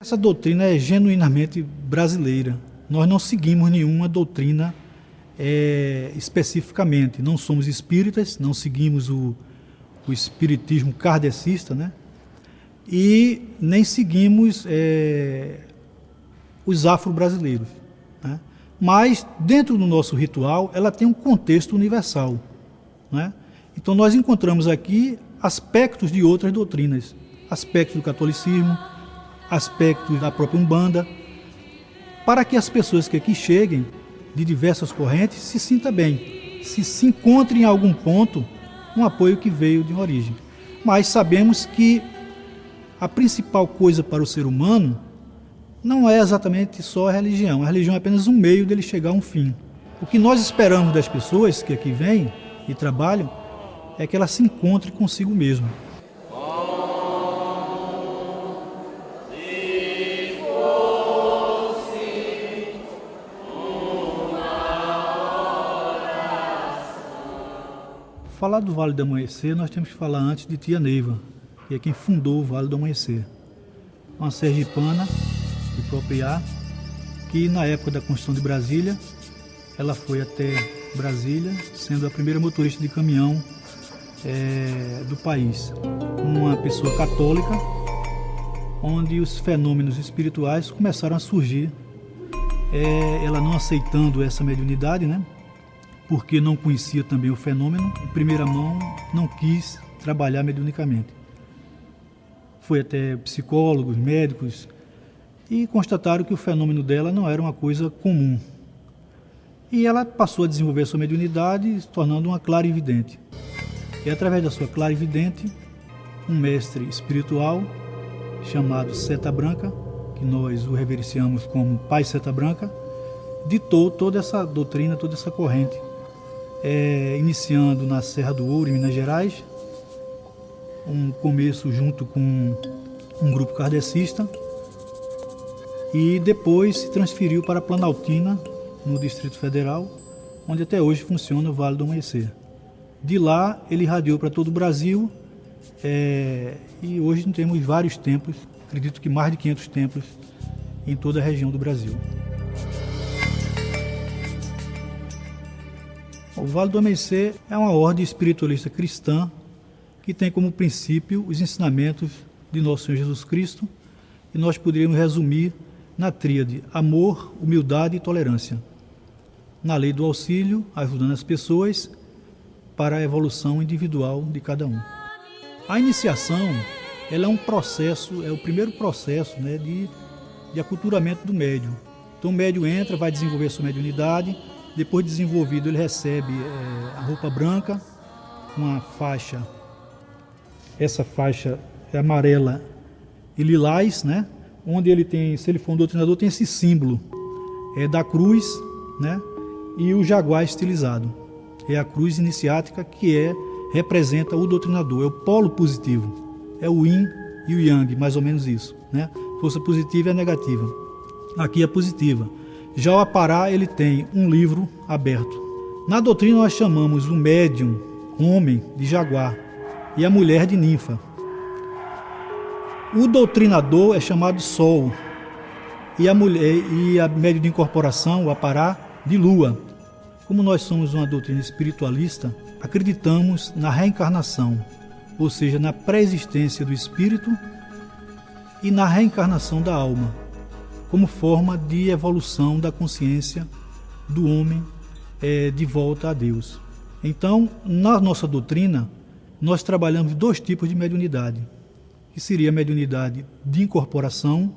Essa doutrina é genuinamente brasileira. Nós não seguimos nenhuma doutrina especificamente. Não somos espíritas, não seguimos o espiritismo kardecista, né? E nem seguimos os afro-brasileiros, né? Mas, dentro do nosso ritual, ela tem um contexto universal, né? Então, nós encontramos aqui aspectos de outras doutrinas, aspectos do catolicismo, aspectos da própria Umbanda, para que as pessoas que aqui cheguem, de diversas correntes, se sintam bem, se encontrem em algum ponto um apoio que veio de origem. Mas sabemos que a principal coisa para o ser humano não é exatamente só a religião é apenas um meio dele chegar a um fim. O que nós esperamos das pessoas que aqui vêm e trabalham é que elas se encontrem consigo mesmo. Falar do Vale do Amanhecer, nós temos que falar antes de Tia Neiva, que é quem fundou o Vale do Amanhecer. Uma sergipana de Propriá, que na época da construção de Brasília, ela foi até Brasília, sendo a primeira motorista de caminhão do país. Uma pessoa católica, onde os fenômenos espirituais começaram a surgir. Ela não aceitando essa mediunidade, né? Porque não conhecia também o fenômeno, em primeira mão não quis trabalhar mediunicamente. Foi até psicólogos, médicos, e constataram que o fenômeno dela não era uma coisa comum. E ela passou a desenvolver sua mediunidade, se tornando uma clarividente. E através da sua clarividente, um mestre espiritual chamado Seta Branca, que nós o reverenciamos como Pai Seta Branca, ditou toda essa doutrina, toda essa corrente, iniciando na Serra do Ouro, em Minas Gerais, um começo junto com um grupo kardecista, e depois se transferiu para Planaltina, no Distrito Federal, onde até hoje funciona o Vale do Amanhecer. De lá ele irradiou para todo o Brasil, e hoje temos vários templos, acredito que mais de 500 templos em toda a região do Brasil. O Vale do Amanhecer é uma ordem espiritualista cristã que tem como princípio os ensinamentos de Nosso Senhor Jesus Cristo, e nós poderíamos resumir na tríade amor, humildade e tolerância. Na lei do auxílio, ajudando as pessoas para a evolução individual de cada um. A iniciação, ela é um processo, é o primeiro processo, né, de aculturamento do médium. Então o médium entra, vai desenvolver sua mediunidade. Depois de desenvolvido, ele recebe a roupa branca, uma faixa, essa faixa é amarela e lilás, né? Onde ele tem, se ele for um doutrinador, tem esse símbolo da cruz, né? E o jaguar estilizado. É a cruz iniciática que representa o doutrinador, é o polo positivo, é o yin e o yang, mais ou menos isso, né? Força positiva e a negativa. Aqui é positiva. Já o Apará, ele tem um livro aberto. Na doutrina nós chamamos o médium, homem, de jaguar, e a mulher de ninfa. O doutrinador é chamado de sol, e a médium de incorporação, o Apará, de lua. Como nós somos uma doutrina espiritualista, acreditamos na reencarnação, ou seja, na pré-existência do espírito e na reencarnação da alma, como forma de evolução da consciência do homem de volta a Deus. Então, na nossa doutrina, nós trabalhamos dois tipos de mediunidade, que seria a mediunidade de incorporação,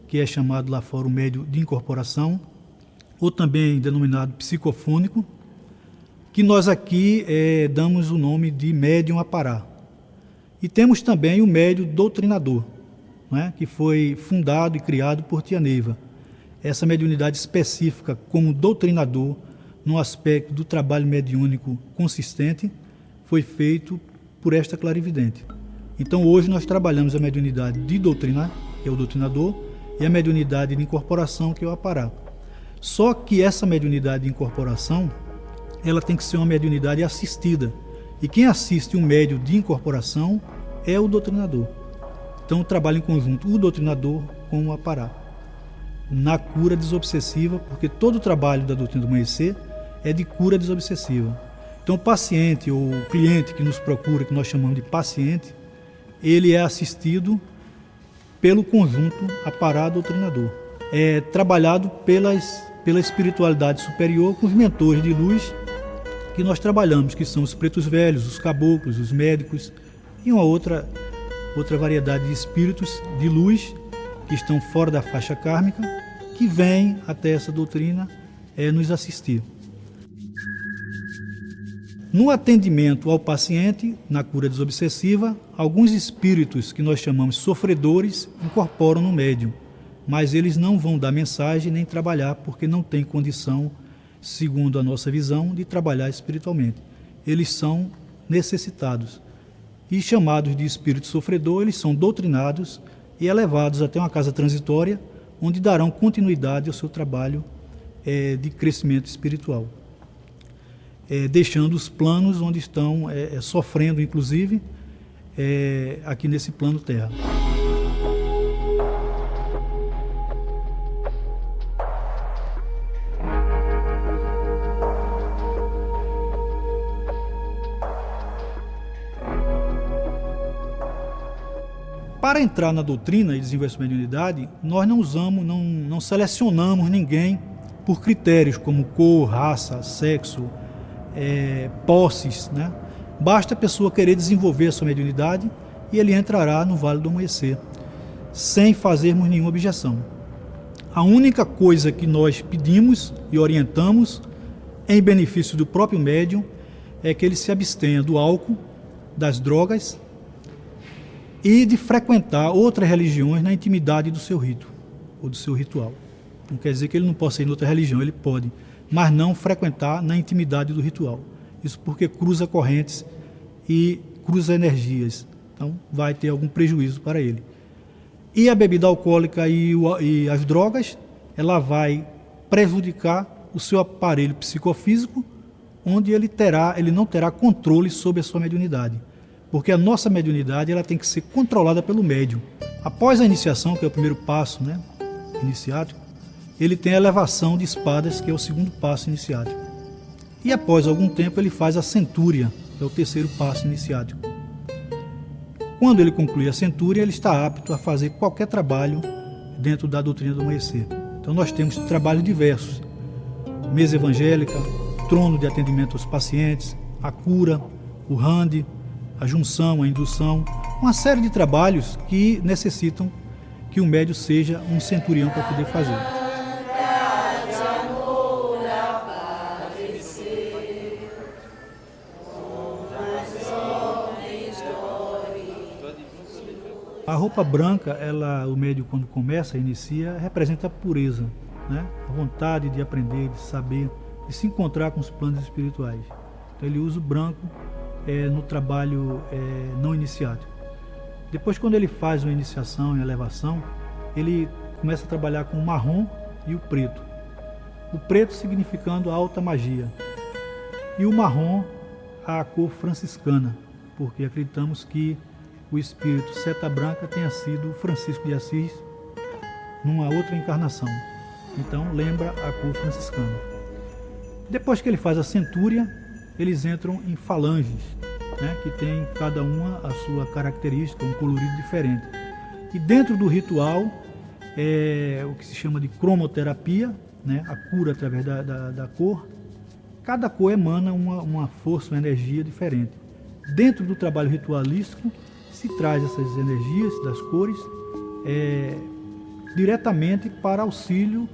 que é chamado lá fora o médium de incorporação, ou também denominado psicofônico, que nós aqui damos o nome de médium Apará. E temos também o médium doutrinador, né, que foi fundado e criado por Tia Neiva. Essa mediunidade específica como doutrinador, no aspecto do trabalho mediúnico consistente, foi feito por esta clarividente. Então hoje nós trabalhamos a mediunidade de doutrina, que é o doutrinador, e a mediunidade de incorporação, que é o Apará. Só que essa mediunidade de incorporação, ela tem que ser uma mediunidade assistida. E quem assiste um médium de incorporação é o doutrinador. Então trabalha em conjunto o doutrinador como Apará, na cura desobsessiva, porque todo o trabalho da doutrina do amanhecer é de cura desobsessiva. Então o paciente ou o cliente que nos procura, que nós chamamos de paciente, ele é assistido pelo conjunto Apará doutrinador. É trabalhado pela espiritualidade superior com os mentores de luz que nós trabalhamos, que são os pretos velhos, os caboclos, os médicos e uma outra variedade de espíritos de luz que estão fora da faixa kármica, que vêm até essa doutrina nos assistir. No atendimento ao paciente, na cura desobsessiva, alguns espíritos que nós chamamos sofredores incorporam no médium, mas eles não vão dar mensagem nem trabalhar porque não têm condição, segundo a nossa visão, de trabalhar espiritualmente. Eles são necessitados. E chamados de espírito sofredor, eles são doutrinados e elevados até uma casa transitória, onde darão continuidade ao seu trabalho de crescimento espiritual. Deixando os planos onde estão sofrendo, inclusive, aqui nesse plano Terra. Para entrar na doutrina e desenvolver essa mediunidade, nós não selecionamos ninguém por critérios como cor, raça, sexo, posses, né? Basta a pessoa querer desenvolver a sua mediunidade e ele entrará no Vale do Amanhecer, sem fazermos nenhuma objeção. A única coisa que nós pedimos e orientamos, em benefício do próprio médium, é que ele se abstenha do álcool, das drogas e de frequentar outras religiões na intimidade do seu rito ou do seu ritual. Não quer dizer que ele não possa ir em outra religião, ele pode, mas não frequentar na intimidade do ritual. Isso porque cruza correntes e cruza energias, então vai ter algum prejuízo para ele. E a bebida alcoólica e as drogas, ela vai prejudicar o seu aparelho psicofísico, onde ele não terá controle sobre a sua mediunidade. Porque a nossa mediunidade ela tem que ser controlada pelo médium. Após a iniciação, que é o primeiro passo, né, iniciático, ele tem a elevação de espadas, que é o segundo passo iniciático. E após algum tempo ele faz a centúria, que é o terceiro passo iniciático. Quando ele concluir a centúria, ele está apto a fazer qualquer trabalho dentro da doutrina do amanhecer. Então nós temos trabalhos diversos: mesa evangélica, trono de atendimento aos pacientes, a cura, o rande, a junção, a indução, uma série de trabalhos que necessitam que o médium seja um centurião para poder fazer. A roupa branca, o médium quando começa, inicia, representa a pureza, né? A vontade de aprender, de saber, de se encontrar com os planos espirituais. Então ele usa o branco no trabalho não iniciático. Depois, quando ele faz uma iniciação e elevação, ele começa a trabalhar com o marrom e o preto. O preto significando a alta magia e o marrom a cor franciscana, porque acreditamos que o espírito seta branca tenha sido Francisco de Assis numa outra encarnação. Então lembra a cor franciscana. Depois que ele faz a centúria, eles entram em falanges, né, que tem cada uma a sua característica, um colorido diferente. E dentro do ritual, o que se chama de cromoterapia, né, a cura através da cor, cada cor emana uma força, uma energia diferente. Dentro do trabalho ritualístico, se traz essas energias das cores diretamente para auxílio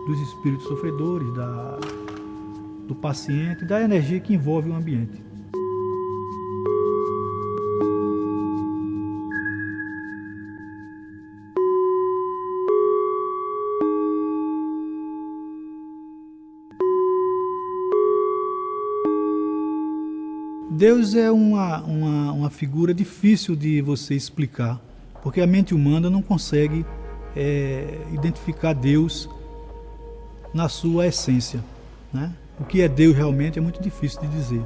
dos espíritos sofredores, do paciente, da energia que envolve o ambiente. Deus é uma figura difícil de você explicar, porque a mente humana não consegue identificar Deus na sua essência, né? O que é Deus realmente é muito difícil de dizer.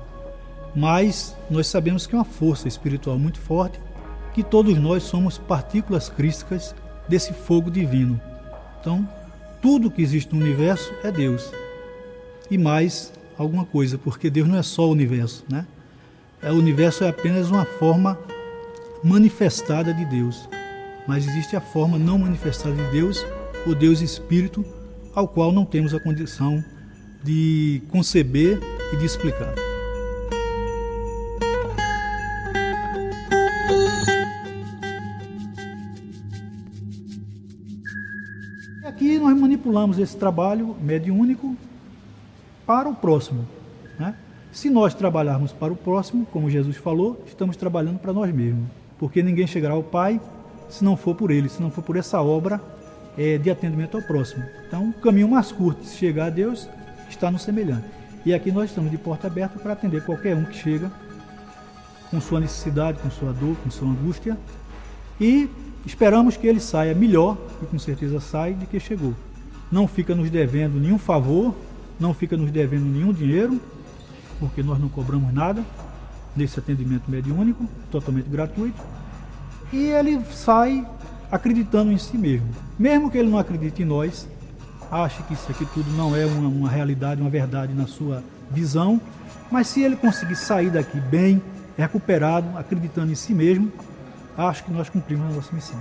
Mas nós sabemos que é uma força espiritual muito forte, que todos nós somos partículas crísticas desse fogo divino. Então, tudo que existe no universo é Deus. E mais alguma coisa, porque Deus não é só o universo, né? O universo é apenas uma forma manifestada de Deus. Mas existe a forma não manifestada de Deus, o Deus Espírito, ao qual não temos a condição de conceber e de explicar. E aqui nós manipulamos esse trabalho mediúnico para o próximo, né? Se nós trabalharmos para o próximo, como Jesus falou, estamos trabalhando para nós mesmos, porque ninguém chegará ao Pai se não for por Ele, se não for por essa obra de atendimento ao próximo. Então, o caminho mais curto de chegar a Deus está no semelhante. E aqui nós estamos de porta aberta para atender qualquer um que chega com sua necessidade, com sua dor, com sua angústia, e esperamos que ele saia melhor, e com certeza sai, de que chegou. Não fica nos devendo nenhum favor, não fica nos devendo nenhum dinheiro, porque nós não cobramos nada nesse atendimento mediúnico, totalmente gratuito, e ele sai acreditando em si mesmo. Mesmo que ele não acredite em nós, ache que isso aqui tudo não é uma realidade, uma verdade na sua visão, mas se ele conseguir sair daqui bem, recuperado, acreditando em si mesmo, acho que nós cumprimos a nossa missão.